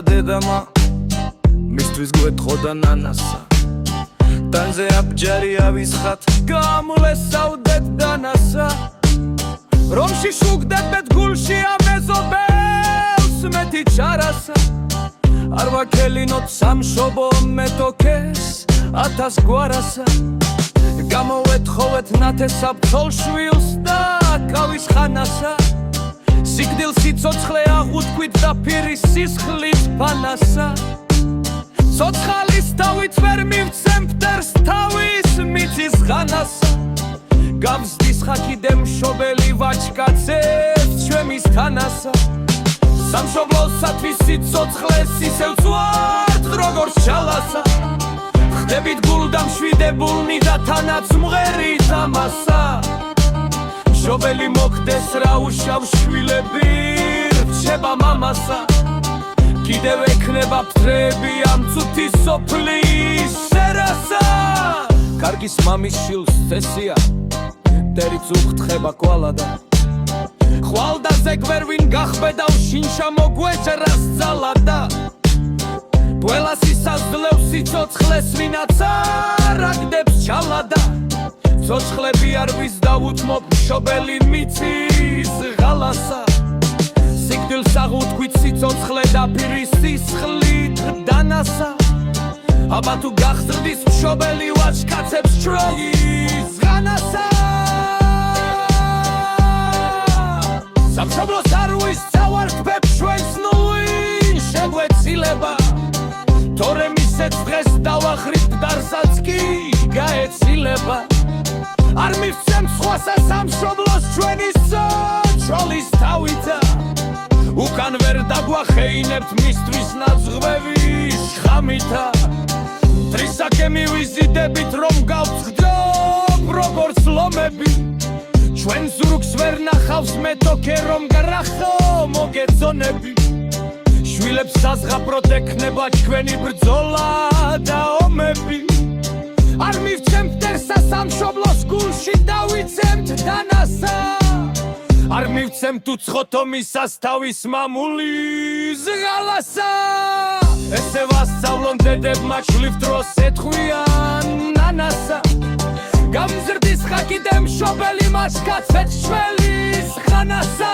და დედამა მისთვის გვეთხოვდა ნანასა ტანზე აბჯარი ავისხათ გამლესავდეთ დანასა რომში შუგდეთ ბეთ გულში ამეზობელს მეტი ჩარასა არ ვაქელინოთ სამშობო მეტოქეს 1000 გვარასა გამოვეთხოვეთ ნათესა ბრძოლშვილს და კავის ხანასა სიგდილ სიცოცხლე აღუთქვით და პირის სისხლით ფანასა ცოცხალის თავით ვერ მივცემ ფტერს თავის მიწის ღანასა გამზდის ხაკიდე მშობელი ვაჭკაცებს ჩვენის თანასა სამშობლოსათვის სიცოცხლეს ისევ წვართ როგორც ჩალასა ხდებით გულდა მშვიდებულნი და თანაც მღერით ამასა მშობელი მოხდეს რა უშავ შვილები რჩება მამასა კიდევ ექნება ფთრები ამ წუთი სოფლის სერასა კარგის მამის შილს წესია მტერიც უხთხება კვალადა ხვალდაზე გვერვინ გახბედა შინშა მოგვეჭრას ძალადა ბველას ისაძლევს სიცოცხლეს ვინაც არ აგდებს ჩალადა ცოცხლები არ ვის დავუთმობ მშობელი მიწის ღალასა სიგდილს აღუთქვით სიცოცხლე და პირის სისხლით დანასა აბა თუ გახსრდის მშობელი ვაჭკაცებს ჩვენის ღანასა სამშობლოს არ ვისწავართ ჩვენს ნუინ შეგვეცილება თორე მისეც დღეს დავახრით დარსაც კი გაეცილება არ მივცემ სხვასა სამშობლოს ჩვენის ჩოლის თავითა უკან ვერ დაგვახეინებთ მისთვის ნაზღვევის ხამითა თრისაკე მივიზიდებით რომ გავწხდობ როგორც ლომები ჩვენ ზურგს ვერ ნახავს მეტოქე რომ გრახო მოგეწონები შვილებს საზღაპროთ ექნება ჩვენი ბრძოლა და ომები არ მივცემ ფტერსა სამშობლოს გულში დავიცემთ დანასა არ მივცემ თუ ცხოთომისას თავის მამულის ღალასა ესე ვასწავლონ დედებმა შვილ დროს ეთხვიან ნანასა გამზრდის ხაკიდე მშობელი მაჩკაცეთ შველის ხანასა